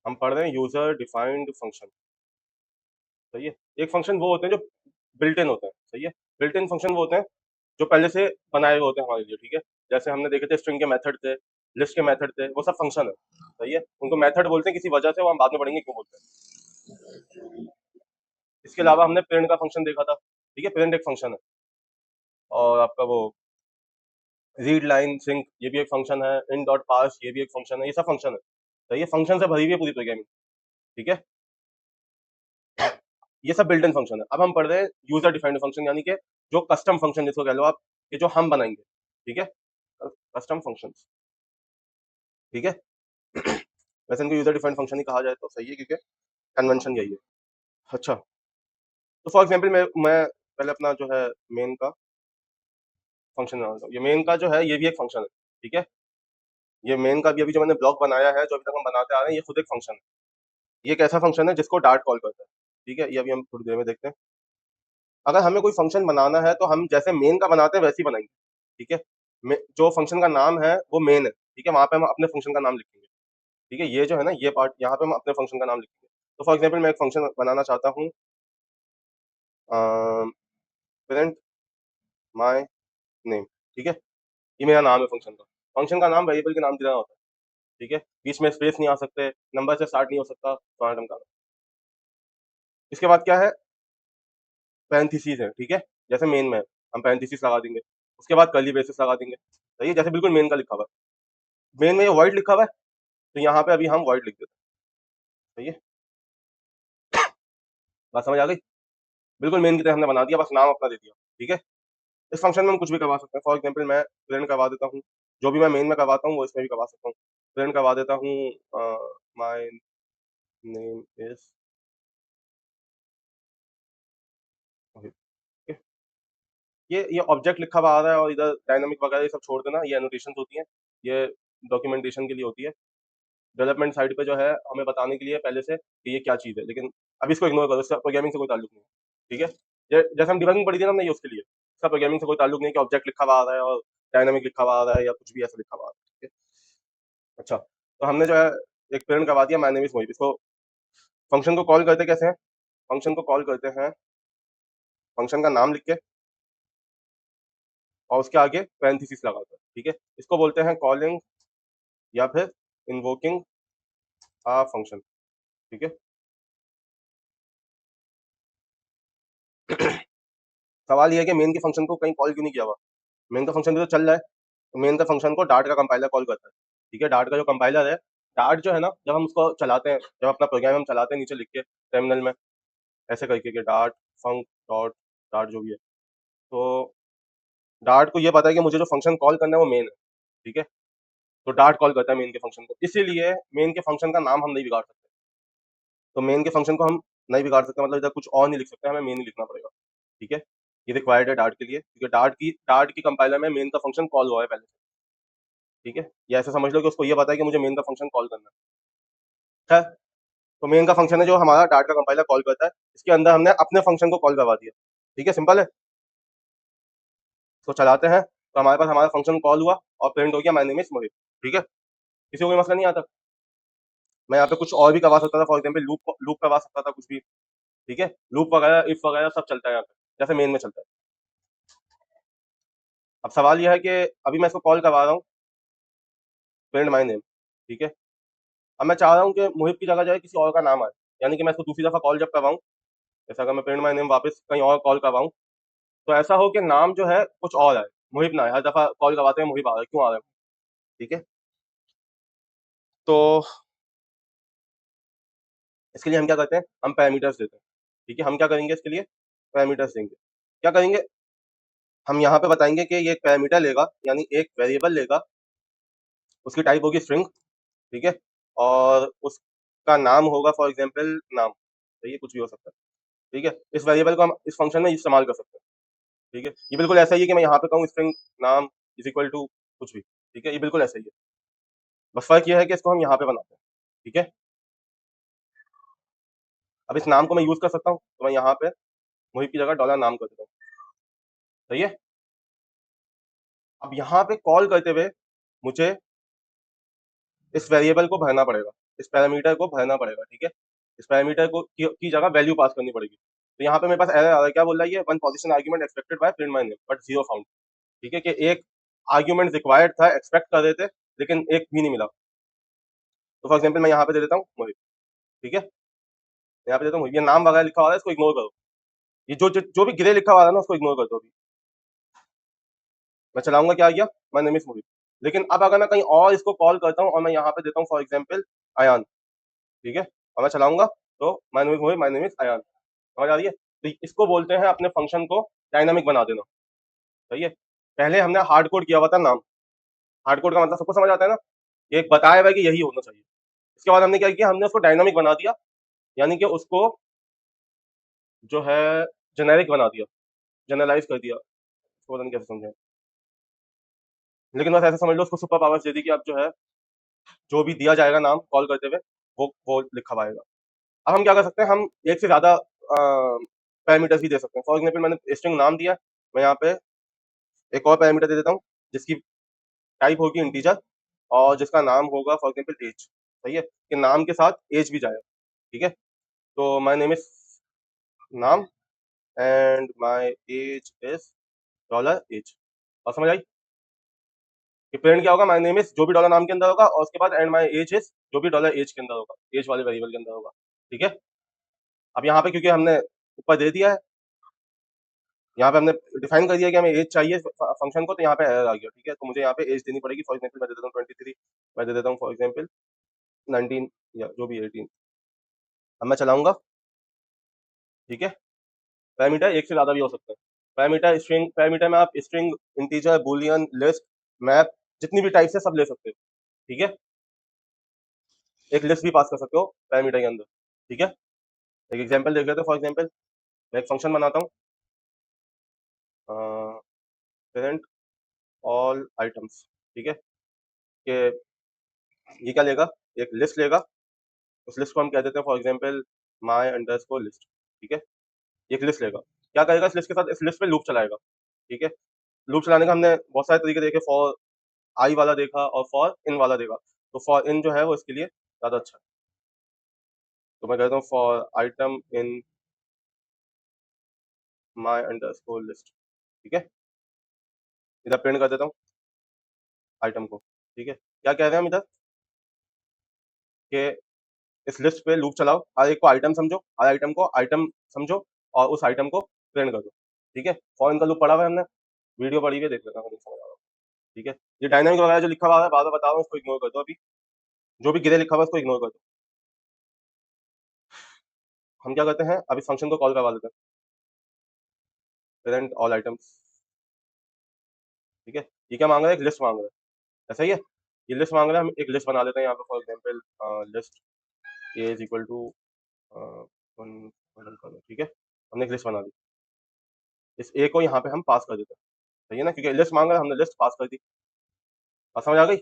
हम पढ़ रहे हैं यूजर डिफाइंड फंक्शन। सही है। एक फंक्शन वो होते हैं जो बिल्ट इन होते हैं। सही है। बिल्ट इन फंक्शन वो होते हैं जो पहले से बनाए हुए होते हैं हमारे लिए। ठीक है। जैसे हमने देखे थे स्ट्रिंग के मेथड थे, लिस्ट के मेथड थे, वो सब फंक्शन है। सही है। उनको मेथड बोलते हैं किसी वजह से, वो हम बाद में पढ़ेंगे क्यों बोलते हैं। इसके अलावा हमने प्रिंट का फंक्शन देखा था। ठीक है। प्रिंट एक फंक्शन है। और आपका वो रीड लाइन सिंक, ये भी एक फंक्शन है। इन डॉट पास, ये भी एक फंक्शन है। ये सब फंक्शन है। तो ये फंक्शन से भरी हुई है पूरी प्रोग्रामिंग। ठीक है। ये सब बिल्ट इन फंक्शन है। अब हम पढ़ रहे हैं यूजर डिफाइंड फंक्शन, यानी कि जो कस्टम फंक्शन जिसको कह लो आप, कि जो हम बनाएंगे। ठीक है। Custom function. ठीक है। वैसे इनको यूजर डिफाइंड फंक्शन ही कहा जाए तो सही है, क्योंकि कन्वेंशन यही है। अच्छा। तो फॉर एग्जाम्पल मैं पहले अपना जो है मेन का फंक्शन बनाता हूँ। ये मेन का जो है ये भी एक फंक्शन है। ठीक है। ये मेन का भी अभी जो मैंने ब्लॉक बनाया है, जो अभी तक हम बनाते आ रहे हैं, ये खुद एक फंक्शन है। ये एक ऐसा फंक्शन है जिसको डार्ट कॉल करता है। ठीक है। ये अभी हम थोड़ी देर में देखते हैं। अगर हमें कोई फंक्शन बनाना है तो हम जैसे मेन का बनाते हैं वैसे ही बनाएंगे। ठीक है। जो फंक्शन का नाम है वो मेन है। ठीक है। वहां पे हम अपने फंक्शन का नाम लिखेंगे। ठीक है। ये जो है ना, ये पार्ट यहाँ पे हम अपने फंक्शन का नाम लिखेंगे। तो फॉर एग्जाम्पल मैं एक फंक्शन बनाना चाहता हूँ, प्रिंट माई नेम। ठीक है। ये मेरा नाम है फंक्शन का। फंक्शन का नाम वेरिएबल के नाम की तरह होता है। ठीक है। बीच में स्पेस नहीं आ सकते, नंबर से स्टार्ट नहीं हो सकता, फलाना ढमकाना। इसके बाद क्या है, पैरेंथेसिस है। ठीक है। जैसे मेन में हम पैरेंथेसिस लगा देंगे, उसके बाद कर्ली ब्रेसेस लगा देंगे। सही है। जैसे बिल्कुल मेन का लिखा हुआ है, मेन में ये वर्ड लिखा हुआ है, तो यहाँ पे अभी हम वर्ड लिख देते हैं। सही है। बात समझ आ गई। बिल्कुल मेन की तरह हमने बना दिया, बस नाम अपना दे दिया। ठीक है। इस फंक्शन में हम कुछ भी करवा सकते हैं। फॉर एग्जाम्पल मैं प्रिंट करवा देता हूँ, जो भी मैं मेन में करवाता हूँ वो इसमें भी करवा सकता हूँ। प्रिंट करवा देता हूँ, माई नेम इज, ये ऑब्जेक्ट लिखा हुआ आ रहा है और इधर डायनामिक वगैरह ये सब छोड़ देना, ये एनोटेशन होती है, ये डॉक्यूमेंटेशन के लिए होती है। डेवलपमेंट साइड पे जो है हमें बताने के लिए पहले से कि ये क्या चीज़ है, लेकिन अब इसको इग्नोर करो, इसका प्रोग्रामिंग से कोई ताल्लुक नहीं है। ठीक है। जैसे हम डिबगिंग पढ़ी थी ना हमने, ये उसके लिए, इसका प्रोग्रामिंग से कोई ताल्लुक नहीं है कि ऑब्जेक्ट लिखा हुआ आ रहा है और डायनामिक लिखा हुआ आ रहा है या कुछ भी ऐसा लिखा हुआ आ रहा है। ठीक है। अच्छा, तो हमने जो है एक प्रिंट करवा दिया, माय नेम इज मोहित। इसको फंक्शन को कॉल करते कैसे हैं, फंक्शन को कॉल करते हैं फंक्शन का नाम लिख के और उसके आगे पैरेंथेसिस लगाकर। ठीक है। इसको बोलते हैं कॉलिंग या फिर इन्वोकिंग आ फंक्शन। ठीक है। सवाल ये है कि मेन के फंक्शन को कहीं कॉल क्यों नहीं किया हुआ। मेन का फंक्शन भी तो चल रहा है, तो मेन का फंक्शन को डार्ट का कंपाइलर कॉल करता है। ठीक है। डार्ट का जो कंपाइलर है, डार्ट जो है ना, जब हम उसको चलाते हैं, जब अपना प्रोग्राम हम चलाते हैं नीचे लिख के टर्मिनल में ऐसे करके कि डार्ट फंक डॉट डार्ट जो भी है, तो डार्ट को ये पता है कि मुझे जो फंक्शन कॉल करना है वो मेन है। ठीक है। तो डार्ट कॉल करता है मेन के फंक्शन को, इसीलिए मेन के फंक्शन का नाम हम नहीं बिगाड़ सकते। तो मेन के फंक्शन को हम नहीं बिगाड़ सकते, मतलब इधर कुछ और नहीं लिख सकते, हमें मेन ही लिखना पड़ेगा। ठीक है। ये रिक्वायर्ड है डार्ट के लिए, क्योंकि डार्ट की कंपाइलर में मेन का फंक्शन कॉल हुआ है पहले से। ठीक है। ये ऐसे समझ लो कि उसको ये पता है कि मुझे मेन का फंक्शन कॉल करना है। खैर, तो मेन का फंक्शन है जो हमारा डार्ट का कंपाइलर कॉल करता है, इसके अंदर हमने अपने फंक्शन को कॉल करवा दिया। ठीक है। सिंपल है। तो चलाते हैं, तो हमारे पास हमारा फंक्शन कॉल हुआ और प्रिंट हो गया माय नेम इज मोहित। ठीक है। किसी को कोई मसला नहीं आता। मैं यहाँ पे कुछ और भी करवा सकता था, फॉर एग्जाम्पल लूप लूप करवा सकता था, कुछ भी। ठीक है। लूप वगैरह इफ वगैरह सब चलता है यहाँ पे, जैसे मेन में चलता है। अब सवाल यह है कि अभी मैं इसको कॉल करवा रहा हूँ, प्रिंट माय नेम। ठीक है। अब मैं चाह रहा हूँ कि मोहित की जगह जो है किसी और का नाम आए, यानी कि मैं इसको दूसरी दफा कॉल जब करवाऊँ, जैसे अगर मैं प्रिंट माय नेम वापस कहीं और कॉल करवाऊँ, तो ऐसा हो कि नाम जो है कुछ और आए, मोहित ना आए। हर दफा कॉल करवाते हैं मोहित आ रहा है, क्यों आ रहा है। ठीक है। तो इसके लिए हम क्या करते हैं, हम पैरामीटर्स देते हैं। ठीक है। हम क्या करेंगे इसके लिए, पैरामीटर्स देंगे। क्या करेंगे, हम यहाँ पे बताएंगे कि ये एक पैरामीटर लेगा, यानी एक वेरिएबल लेगा, उसकी टाइप होगी स्ट्रिंग। ठीक है। और उसका नाम होगा फॉर एग्जाम्पल नाम। ठीक है। कुछ भी हो सकता है। ठीक है। इस वेरिएबल को हम इस फंक्शन में इस्तेमाल कर सकते हैं। ठीक है। ये बिल्कुल ऐसा ही है कि मैं यहाँ पे कहूँ स्ट्रिंग नाम इज इक्वल टू कुछ भी। ठीक है। ये बिल्कुल ऐसा ही है, बस फर्क ये है कि इसको हम यहाँ पे बनाते हैं। ठीक है। अब इस नाम को मैं यूज कर सकता हूँ, तो मैं यहाँ पे मोहित की जगह डॉलर नाम कर देता हूँ। सही है। अब यहाँ पे कॉल करते हुए मुझे इस वेरिएबल को भरना पड़ेगा। इस पैरामीटर को भरना पड़ेगा, ठीक है। इस पैरामीटर को की जगह वैल्यू पास करनी पड़ेगी। तो यहाँ पे मेरे पास एरर आ रहा है, क्या बोल रहा है ये, one position argument expected bye print my name but zero found, ठीक है, कि एक आर्ग्यूमेंट रिक्वायर्ड था, एक्सपेक्ट कर रहे थे, लेकिन एक भी नहीं मिला। तो फॉर एग्जाम्पल मैं यहाँ पे दे देता हूँ मोहित, ठीक है, यहाँ पे देता हूँ मोहित, ये नाम वगैरह लिखा हुआ है, इसको इग्नोर करो। ये जो भी ग्रे लिखा हुआ है ना, उसको इग्नोर कर दो अभी। मैं चलाऊंगा, क्या आ गया, माय नेम इज मोहित। लेकिन अब अगर मैं कहीं और इसको कॉल करता हूँ और मैं यहाँ पे देता हूँ फॉर एग्जाम्पल अयान, ठीक है, और मैं चलाऊंगा तो my name is Mohit, my name is Ayan, समझ आ रही है। तो इसको बोलते हैं अपने फंक्शन को डायनामिक बना देना, सही है। पहले हमने हार्ड कोड किया हुआ था नाम, हार्ड कोड का मतलब सबको समझ आता है ना, ये एक बताया हुआ है कि यही होना चाहिए। इसके बाद हमने क्या किया, हमने उसको डायनामिक बना दिया, यानी कि उसको जो है जेनेरिक बना दिया, जनरलाइज कर दिया, इसको पता नहीं कैसे समझे, लेकिन बस ऐसे समझ लो, उसको सुपर पावर्स दे दी कि अब जो है जो भी दिया जाएगा नाम कॉल करते हुए वो लिखा पाएगा। अब हम क्या कर सकते हैं, हम एक से ज्यादा पैरामीटर्स भी दे सकते हैं। फॉर एग्जाम्पल मैंने स्ट्रिंग नाम दिया, मैं यहाँ पे एक और पैरामीटर दे देता हूँ जिसकी टाइप होगी इंटीजर और जिसका नाम होगा फॉर एग्जाम्पल एज, सही है, कि नाम के साथ एज भी जाए, ठीक है। तो माय नेम इज नाम and my age is dollar age, और समझ आई कि प्रिंट क्या होगा, माय नेम इज जो भी डॉलर नाम के अंदर होगा और उसके बाद एंड माय एज इज जो भी डॉलर एज के अंदर होगा, एज वाले वेरिएबल के अंदर होगा, ठीक है। अब यहाँ पे क्योंकि हमने ऊपर दे दिया है, यहाँ पे हमने डिफाइन कर दिया कि हमें एज चाहिए फंक्शन को, तो यहाँ पे एरर आ गया, ठीक है। तो मुझे यहाँ पे एज देनी पड़ेगी, फॉर एग्जाम्पल मैं दे देता हूँ 23, मैं दे देता हूँ फॉर एग्जाम्पल 19 या जो भी 18। अब मैं चलाऊंगा, ठीक है। पैरामीटर एक से ज्यादा भी हो सकता है, पैरामीटर स्ट्रिंग, पैरामीटर में आप string, integer, Boolean, list, map, जितनी भी टाइप से सब ले सकते हो, ठीक है। एक लिस्ट भी पास कर सकते हो पैरामीटर के अंदर, ठीक है। एक एग्जांपल देख लेते हैं, फॉर एग्जांपल मैं एक फंक्शन बनाता हूँ, प्रिंट ऑल आइटम्स, ठीक है, कि ये क्या लेगा, एक लिस्ट लेगा, उस लिस्ट को हम कह देते हैं for example my underscore list, ठीक है। एक लिस्ट लेगा, क्या करेगा, इस लिस्ट के साथ इस लिस्ट पे लूप चलाएगा, ठीक है। लूप चलाने का हमने बहुत सारे तरीके देखे, फॉर आई वाला देखा और फॉर इन वाला देखा। तो फॉर इन जो है वो इसके लिए ज्यादा अच्छा है, तो मैं कहता हूँ for item in my underscore list, ठीक है। इधर प्रिंट कर देता हूँ आइटम को, ठीक है। क्या कह रहे हैं हम इधर, कि इस लिस्ट पे लूप चलाओ, हर एक को आइटम समझो, हर आइटम को आइटम समझो और उस आइटम को प्रिंट कर दो, ठीक है। फॉर इन का लूप पढ़ा हुआ है हमने, वीडियो पढ़ी हुई है, देख लेना अगर नहीं समझ आ रहा हो, ठीक है। ये डायनामिक वगैरह जो लिखा हुआ है, बार बार बता रहा हूँ, इसको इग्नोर कर दो अभी, जो भी गिरे लिखा हुआ है उसको इग्नोर कर दो। हम क्या करते हैं, अब इस फंक्शन को कॉल करवा देते हैं, प्रिंट ऑल आइटम्स, ठीक है। ये क्या मांग रहा है, एक लिस्ट मांग रहा है, ऐसा ही है, ये लिस्ट मांग रहा है, हम एक लिस्ट बना देते हैं यहाँ पे, for example list A is equal to ठीक है। हमने एक लिस्ट बना दी, इस ए को यहाँ पे हम पास कर देते हैं, सही है ना, क्योंकि लिस्ट मांग रहा है, हमने लिस्ट पास कर दी। बात समझ आ गई,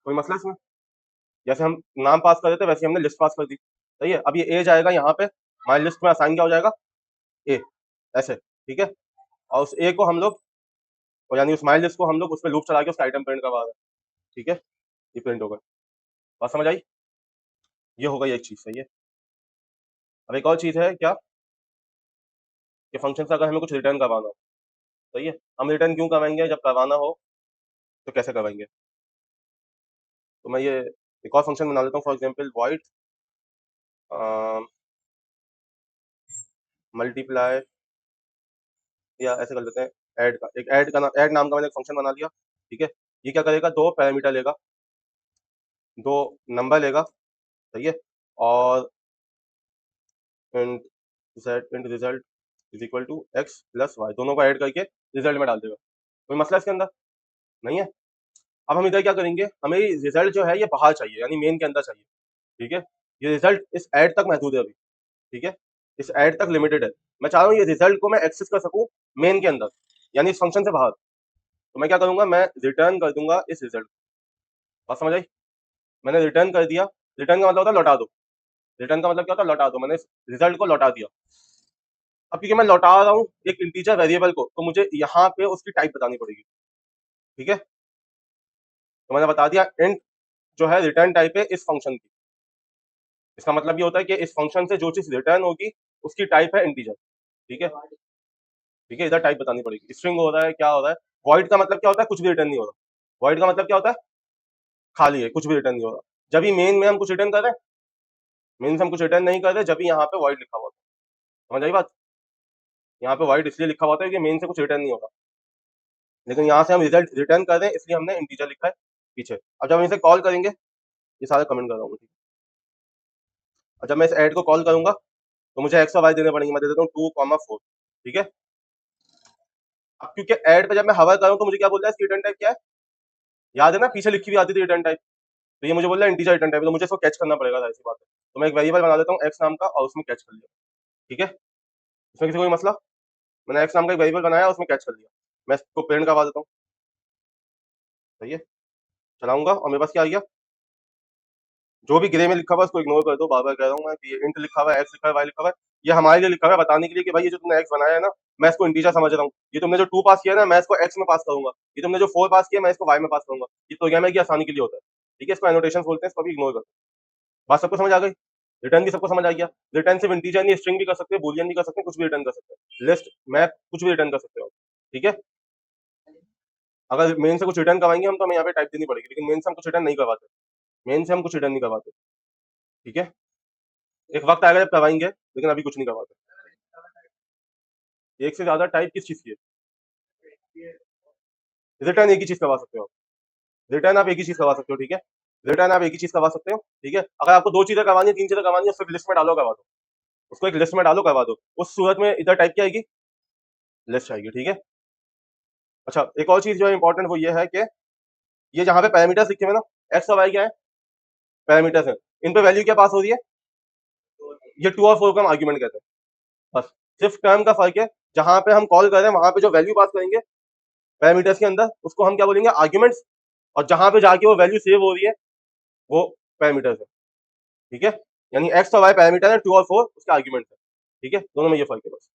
कोई मसला इसमें, जैसे हम नाम पास कर देते वैसे ही हमने लिस्ट पास कर दी, सही है। अब ये ए जाएगा यहाँ पे, हमारी लिस्ट में असाइन क्या हो जाएगा, ए, ऐसे, ठीक है। और उस ए को हम लोग, और यानी उस माई लिस्ट को हम लोग उस पर लूप चला के उसका आइटम प्रिंट करवा रहे हैं, ठीक है। ये प्रिंट होगा, बात समझ आई, ये हो गई एक चीज, सही है। अब एक और चीज है क्या, कि फंक्शन से अगर हमें कुछ रिटर्न करवाना हो, सही है, हम रिटर्न क्यों करवाएंगे, जब करवाना हो तो कैसे करवाएंगे। तो मैं ये एक और फंक्शन बना लेता हूँ, फॉर एग्जाम्पल वॉइड मल्टीप्लाई, या ऐसे कर लेते हैं ऐड का, एक ऐड का नाम, ऐड नाम का मैंने एक फंक्शन बना लिया, ठीक है। ये क्या करेगा, दो पैरामीटर लेगा, दो नंबर लेगा, सही है, और int result is equal to x plus y, दोनों को ऐड करके रिजल्ट में डाल देगा। कोई मसला इसके अंदर नहीं है। अब हम इधर क्या करेंगे, हमें रिजल्ट जो है ये बाहर चाहिए, यानी मेन के अंदर चाहिए, ठीक है। ये रिजल्ट इस ऐड तक महदूद है अभी, ठीक है, इस ऐड तक लिमिटेड है। मैं चाह रहा हूँ ये रिजल्ट को मैं एक्सेस कर सकूँ मेन के अंदर, यानी इस फंक्शन से बाहर। तो मैं क्या करूंगा, मैं रिटर्न कर दूंगा इस रिजल्ट, बात समझ आई। मैंने रिटर्न कर दिया, रिटर्न का मतलब होता है लौटा दो, रिटर्न का मतलब क्या होता है, लौटा दो, मैंने रिजल्ट को लौटा दिया। अब क्योंकि मैं लौटा रहा हूँ एक इंटीजर वेरिएबल को, तो मुझे यहाँ पे उसकी टाइप बतानी पड़ेगी, ठीक है। तो मैंने बता दिया इंट जो है रिटर्न टाइप है इस फंक्शन की। इसका मतलब ये होता है कि इस फंक्शन से जो चीज रिटर्न होगी उसकी टाइप है इंटीजर। ठीक है, ठीक है, इधर टाइप बतानी पड़ेगी। स्ट्रिंग हो रहा है, क्या हो रहा है। वॉइड का मतलब क्या होता है, कुछ भी रिटर्न नहीं हो रहा। वॉइड का मतलब क्या होता है, खाली है, कुछ भी रिटर्न नहीं हो रहा। जब भी मेन में हम कुछ रिटर्न कर रहे हैं, मेन से हम कुछ रिटर्न नहीं कर रहे, जब भी यहाँ पे वॉइड लिखा हुआ होता है। समझ आई बात। यहाँ पे वॉइड इसलिए लिखा हुआ होता है कि मेन से कुछ रिटर्न नहीं होगा, लेकिन यहाँ से हम रिजल्ट रिटर्न कर रहे हैं, इसलिए हमने इंटीजर लिखा है पीछे। अब जब हम इसे कॉल करेंगे, ये सारा कमेंट कर रहा हूँ, ठीक है। और जब मैं इस ऐड को कॉल करूंगा तो मुझे एक्स और वाई देने पड़ेंगे। मैं दे देता हूँ 2,4। ठीक है। अब क्योंकि ऐड पे जब मैं हवर करूँ तो मुझे क्या बोल रहा है, इसकी रिटर्न टाइप क्या है, याद है ना, पीछे लिखी हुई आती थी रिटर्न टाइप। तो ये मुझे बोल रहा है इंटीजर रिटर्न टाइप, तो मुझे इसको कैच करना पड़ेगा, ऐसी बात है। तो मैं एक वेरिएबल बना देता हूँ एक्स नाम का और उसमें कैच कर लिया। ठीक है, इसमें किसी कोई मसला। मैंने एक्स नाम का एक वेरिएबल बनाया, उसमें कैच कर लिया। मैं इसको प्रिंट करवा देता हूँ। सही है, चलाऊंगा और मेरे पास क्या आ गया, जो भी ग्रे में लिखा हुआ है उसको इग्नोर कर दो। बार बार कह रहा हूँ मैं कि ये इंट लिखा हुआ है, एक्स लिखा है, वाई लिखा हुआ है, ये हमारे लिए लिखा हुआ है बताने के लिए कि भाई ये जो तुमने एक्स बनाया है ना, मैं इसको इंटीजर समझ रहा हूँ। ये तुमने जो 2 पास किया ना, मैं इसको एक्स में पास करूंगा। ये तुमने जो 4 पास किया, मैं इसको वाई में पास करूंगा। ये प्रोग्रामर की आसानी के लिए होता है। ठीक है, इसको एनोटेशन बोलते हैं, इसको भी इग्नोर कर दो। बात सबको समझ आ गई। रिटर्न भी सबको समझ आ गया। रिटर्न सिर्फ इंटीजर नहीं, स्ट्रिंग भी कर सकते हैं, बूलियन भी कर सकते हैं, कुछ भी रिटर्न कर सकते हैं, लिस्ट, मैप, कुछ भी रिटर्न कर सकते हो। ठीक है, अगर मेन से कुछ रिटर्न करवाएंगे हम तो हमें यहाँ पे टाइप देनी पड़ेगी, लेकिन मेन से हम कुछ रिटर्न नहीं करवाते। मेन से हम कुछ रिटर्न नहीं करवाते। ठीक है, एक वक्त आएगा जब करवाएंगे, लेकिन अभी कुछ नहीं करवाते। एक से ज्यादा टाइप किस चीज की है, रिटर्न एक ही चीज करवा सकते हो। रिटर्न आप एक ही चीज करवा सकते हो। ठीक है, रिटर्न आप एक ही चीज करवा सकते हो। ठीक है, अगर आपको 2 चीजें करवानी है, 3 चीजें करवानी है, सिर्फ लिस्ट में डालो, करवा दो। उसको एक लिस्ट में डालो, करवा दो। उस सूरत में इधर टाइप क्या आएगी, लिस्ट आएगी। ठीक है। अच्छा, एक और चीज जो है इंपॉर्टेंट, वो ये है कि ये जहाँ पे पैरामीटर्स लिखे हुए हैं ना, एक्स और वाई क्या है, पैरामीटर्स है। इन पे वैल्यू क्या पास हो रही है, ये 2 और 4 को हम आर्ग्यूमेंट कहते हैं। बस सिर्फ टर्म का फर्क है। जहां पे हम कॉल कर रहे हैं वहां पे जो वैल्यू पास करेंगे पैरामीटर्स के अंदर, उसको हम क्या बोलेंगे, आर्ग्यूमेंट्स। और जहां पे जाके वो वैल्यू सेव हो रही है, वो पैरामीटर्स है। ठीक है, यानी एक्स और वाई पैरामीटर है, 2 और 4 उसके आर्ग्यूमेंट है। ठीक है, दोनों में ये फर्क है बस।